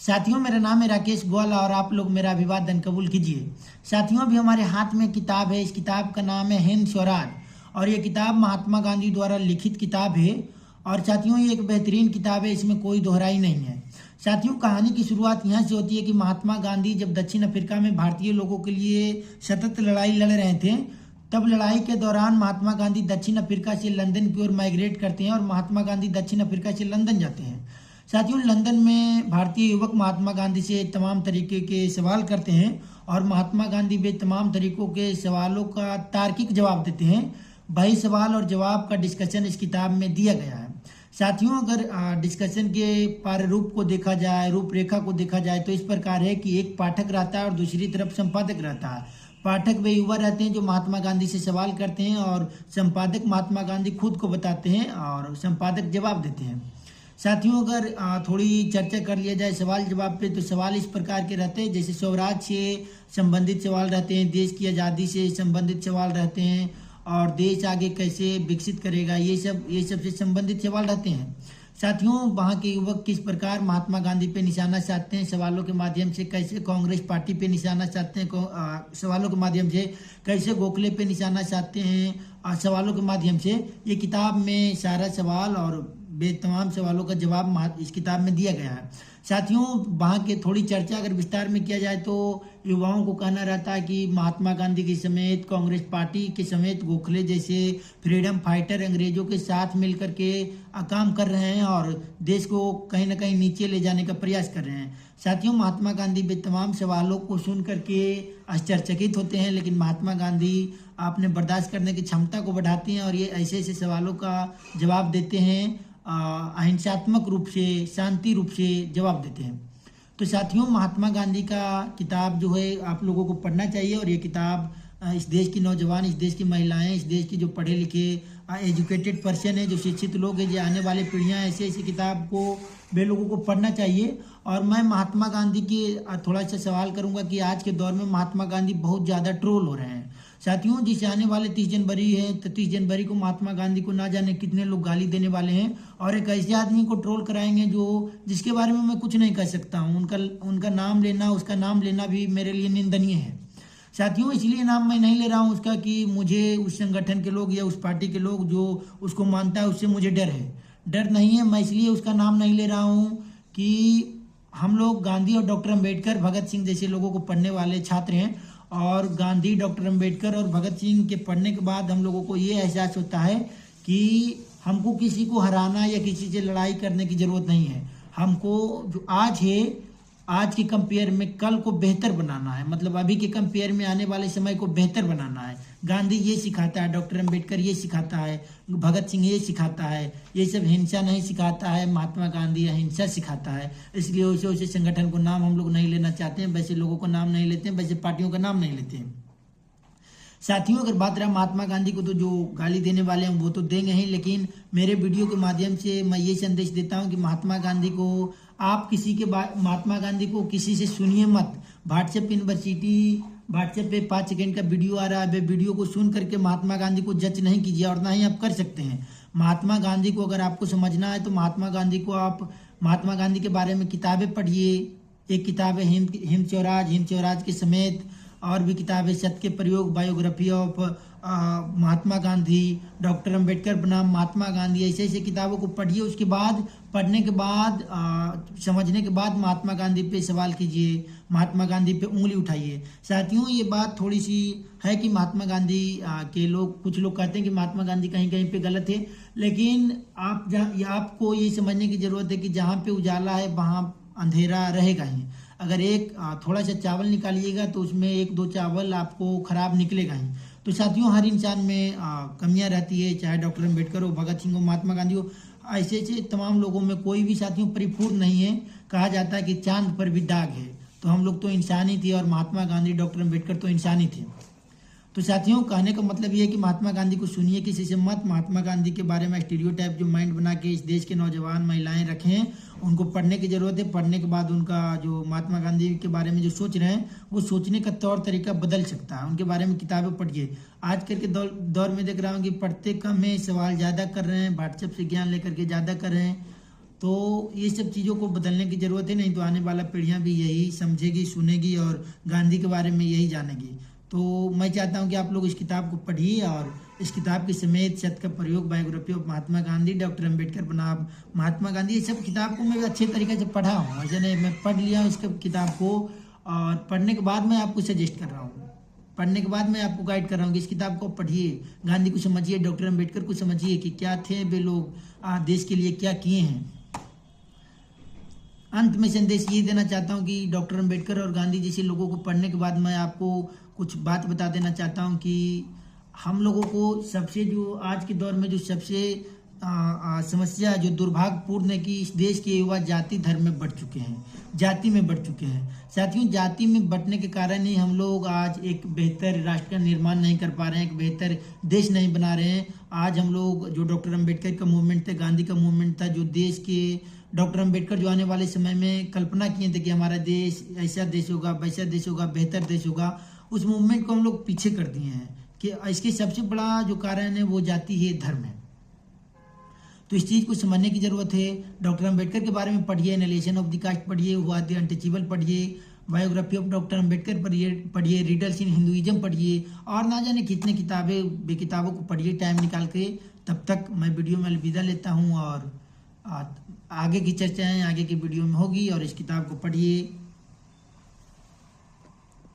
साथियों, मेरा नाम है राकेश गोयल और आप लोग मेरा अभिवादन कबूल कीजिए। साथियों, अभी हमारे हाथ में किताब है। इस किताब का नाम है हिंद स्वराज और ये किताब महात्मा गांधी द्वारा लिखित किताब है। और साथियों, ये एक बेहतरीन किताब है, इसमें कोई दोहराई नहीं है। साथियों, कहानी की शुरुआत यहाँ से होती है कि महात्मा गांधी जब दक्षिण अफ्रीका में भारतीय लोगों के लिए सतत लड़ाई लड़ रहे थे, तब लड़ाई के दौरान महात्मा गांधी दक्षिण अफ्रीका से लंदन की ओर माइग्रेट करते हैं और महात्मा गांधी दक्षिण अफ्रीका से लंदन जाते हैं। साथियों, लंदन में भारतीय युवक महात्मा गांधी से तमाम तरीके के सवाल करते हैं और महात्मा गांधी वे तमाम तरीकों के सवालों का तार्किक जवाब देते हैं। वही सवाल और जवाब का डिस्कशन इस किताब में दिया गया है। साथियों, अगर डिस्कशन के प्रारूप को देखा जाए, रूपरेखा को देखा जाए, तो इस प्रकार है कि एक पाठक रहता है और दूसरी तरफ संपादक रहता है। पाठक वे युवा रहते हैं जो महात्मा गांधी से सवाल करते हैं और संपादक महात्मा गांधी खुद को बताते हैं और संपादक जवाब देते हैं। साथियों, अगर थोड़ी चर्चा कर लिया जाए सवाल जवाब पे, तो सवाल इस प्रकार के रहते हैं जैसे स्वराज से संबंधित सवाल रहते हैं, देश की आज़ादी से संबंधित सवाल रहते हैं और देश आगे कैसे विकसित करेगा, ये सब से संबंधित सवाल रहते हैं। साथियों, वहाँ के युवक किस प्रकार महात्मा गांधी पे निशाना साधते हैं सवालों के माध्यम से, कैसे कांग्रेस पार्टी पे निशाना साधते हैं सवालों के माध्यम से, कैसे गोखले पे निशाना साधते हैं सवालों के माध्यम से, ये किताब में सारा सवाल और तमाम सवालों का जवाब इस किताब में दिया गया है। साथियों, वहाँ के थोड़ी चर्चा अगर विस्तार में किया जाए तो युवाओं को कहना रहता है कि महात्मा गांधी के समेत कांग्रेस पार्टी के समेत गोखले जैसे फ्रीडम फाइटर अंग्रेजों के साथ मिलकर के काम कर रहे हैं और देश को कहीं ना कहीं नीचे ले जाने का प्रयास कर रहे हैं। साथियों, महात्मा गांधी वे तमाम सवालों को सुन करके आश्चर्यचकित होते हैं, लेकिन महात्मा गांधी अपने बर्दाश्त करने की क्षमता को बढ़ाते हैं और ये ऐसे ऐसे सवालों का जवाब देते हैं, अहिंसात्मक रूप से, शांति रूप से जवाब देते हैं। तो साथियों, महात्मा गांधी का किताब जो है आप लोगों को पढ़ना चाहिए और ये किताब इस देश की नौजवान, इस देश की महिलाएं, इस देश की जो पढ़े लिखे एजुकेटेड पर्सन है, जो शिक्षित लोग हैं, जो आने वाली पीढ़ियां, ऐसे ऐसी किताब को वे लोगों को पढ़ना चाहिए। और मैं महात्मा गांधी की थोड़ा सा सवाल करूंगा कि आज के दौर में महात्मा गांधी बहुत ज़्यादा ट्रोल हो रहे हैं। साथियों, जिसे आने वाले 30 जनवरी है तो 30 जनवरी को महात्मा गांधी को ना जाने कितने लोग गाली देने वाले हैं और एक ऐसे आदमी को ट्रोल कराएंगे जिसके बारे में मैं कुछ नहीं कह सकता हूँ। उनका नाम लेना, उसका नाम लेना भी मेरे लिए निंदनीय है। साथियों, इसलिए नाम मैं नहीं ले रहा हूँ उसका कि मुझे उस संगठन के लोग या उस पार्टी के लोग जो उसको मानता है उससे मुझे डर है। डर नहीं है, मैं इसलिए उसका नाम नहीं ले रहा हूँ कि हम लोग गांधी और डॉक्टर अम्बेडकर, भगत सिंह जैसे लोगों को पढ़ने वाले छात्र हैं और गांधी, डॉक्टर अम्बेडकर और भगत सिंह के पढ़ने के बाद हम लोगों को ये एहसास होता है कि हमको किसी को हराना या किसी से लड़ाई करने की ज़रूरत नहीं है। हमको जो आज है, आज के कंपेयर में कल को बेहतर बनाना है, मतलब अभी के कंपेयर में आने वाले समय को बेहतर बनाना है। गांधी ये सिखाता है, डॉक्टर अम्बेडकर ये सिखाता है, भगत सिंह ये सिखाता है। ये सब हिंसा नहीं सिखाता है, महात्मा गांधी अहिंसा सिखाता है। इसलिए वैसे वैसे संगठन को नाम हम लोग नहीं लेना चाहते हैं, वैसे लोगों को नाम नहीं लेते हैं, वैसे पार्टियों का नाम नहीं लेते हैं। साथियों, अगर बात रहा महात्मा गांधी को, तो जो गाली देने वाले हैं वो तो देंगे ही, लेकिन मेरे वीडियो के माध्यम से मैं ये संदेश देता हूँ कि महात्मा गांधी को आप महात्मा गांधी को किसी से सुनिए मत। व्हाट्सएप पे 5 सेकेंड का वीडियो आ रहा है, वे वीडियो को सुन करके महात्मा गांधी को जज नहीं कीजिए और ना ही आप कर सकते हैं। महात्मा गांधी को अगर आपको समझना है तो महात्मा गांधी के बारे में किताबें पढ़िए। एक किताब है हिंद स्वराज के समेत और भी किताब है सत्य के प्रयोग, biography of Mahatma Gandhi, doctor Ambedkar बनाम महात्मा गांधी। ऐसे ऐसे किताबों को पढ़िए। उसके बाद पढ़ने के बाद समझने के बाद महात्मा गांधी पे सवाल कीजिए, महात्मा गांधी पे उंगली उठाइए। साथियों, ये बात थोड़ी सी है कि महात्मा गांधी के लोग, कुछ लोग कहते हैं कि महात्मा गांधी कहीं कहीं पे गलत है, लेकिन आपको ये समझने की जरूरत है कि जहाँ पे उजाला है वहाँ अंधेरा रहेगा ही। अगर एक थोड़ा सा चावल निकालिएगा तो उसमें 1-2 चावल आपको खराब निकलेगा ही। तो साथियों, हर इंसान में कमियां रहती है, चाहे डॉक्टर अम्बेडकर हो, भगत सिंह हो, महात्मा गांधी हो, ऐसे ऐसे तमाम लोगों में कोई भी साथियों परिपूर्ण नहीं है। कहा जाता है कि चांद पर भी दाग है, तो हम लोग तो इंसान ही थे और महात्मा गांधी, डॉक्टर अम्बेडकर तो इंसान ही थे। तो साथियों, कहने का मतलब ये है कि महात्मा गांधी को सुनिए किसी से मत। महात्मा गांधी के बारे में स्टीरियोटाइप जो माइंड बना के इस देश के नौजवान महिलाएं रखें, उनको पढ़ने की जरूरत है। पढ़ने के बाद उनका जो महात्मा गांधी के बारे में जो सोच रहे हैं वो सोचने का तौर तरीका बदल सकता है। उनके बारे में किताबें पढ़िए। आजकल के दौर में देख रहा हूँ कि पढ़ते कम है, सवाल ज़्यादा कर रहे हैं, व्हाट्सएप से ज्ञान लेकर के ज़्यादा कर रहे हैं। तो ये सब चीज़ों को बदलने की ज़रूरत है, नहीं तो आने वाला पीढ़ियाँ भी यही समझेगी, सुनेगी और गांधी के बारे में यही जानेगी। तो मैं चाहता हूँ कि आप लोग इस किताब को पढ़िए और इस किताब के समेत सत्य का प्रयोग, biography of Mahatma Gandhi, doctor Ambedkar बनाम महात्मा गांधी, ये सब किताब को मैं अच्छे तरीके से पढ़ा हूँ। ऐसे नहीं, मैं पढ़ लिया इस किताब को और पढ़ने के बाद मैं आपको सजेस्ट कर रहा हूँ, पढ़ने के बाद मैं आपको गाइड कर रहा हूँ कि इस किताब को पढ़िए, गांधी को समझिए, डॉक्टर अम्बेडकर को समझिए कि क्या थे वे लोग, देश के लिए क्या किए हैं। अंत में संदेश ये देना चाहता हूँ कि डॉक्टर अम्बेडकर और गांधी जैसे लोगों को पढ़ने के बाद मैं आपको कुछ बात बता देना चाहता हूँ कि हम लोगों को सबसे जो आज के दौर में जो सबसे समस्या जो दुर्भाग्यपूर्ण है कि इस देश के युवा जाति धर्म में बढ़ चुके हैं, जाति में बढ़ चुके हैं। साथियों, जाति में बढ़ने के कारण ही हम लोग आज एक बेहतर राष्ट्र का निर्माण नहीं कर पा रहे हैं, एक बेहतर देश नहीं बना रहे हैं। आज हम लोग जो डॉक्टर अम्बेडकर का मूवमेंट था, गांधी का मूवमेंट था, जो देश के डॉक्टर अम्बेडकर जो आने वाले समय में कल्पना किए थे कि हमारा देश ऐसा देश होगा, वैसा देश होगा, बेहतर देश होगा, उस मूवमेंट को हम लोग पीछे कर दिए हैं। कि इसके सबसे बड़ा जो कारण है वो जाति है, धर्म है। तो इस चीज़ को समझने की जरूरत है। डॉक्टर अम्बेडकर के बारे में पढ़िए, एनालिसिस ऑफ द कास्ट पढ़िए, हु आर द अनटचेबल पढ़िए, बायोग्राफी ऑफ डॉक्टर अम्बेडकर पढ़िए, रीडर्स इन हिंदुइज्म पढ़िए और ना जाने कितने किताबें बेकिताबों को पढ़िए टाइम निकाल के। तब तक मैं वीडियो में अलविदा लेता हूँ और आगे की चर्चाएं आगे की वीडियो में होगी और इस किताब को पढ़िए।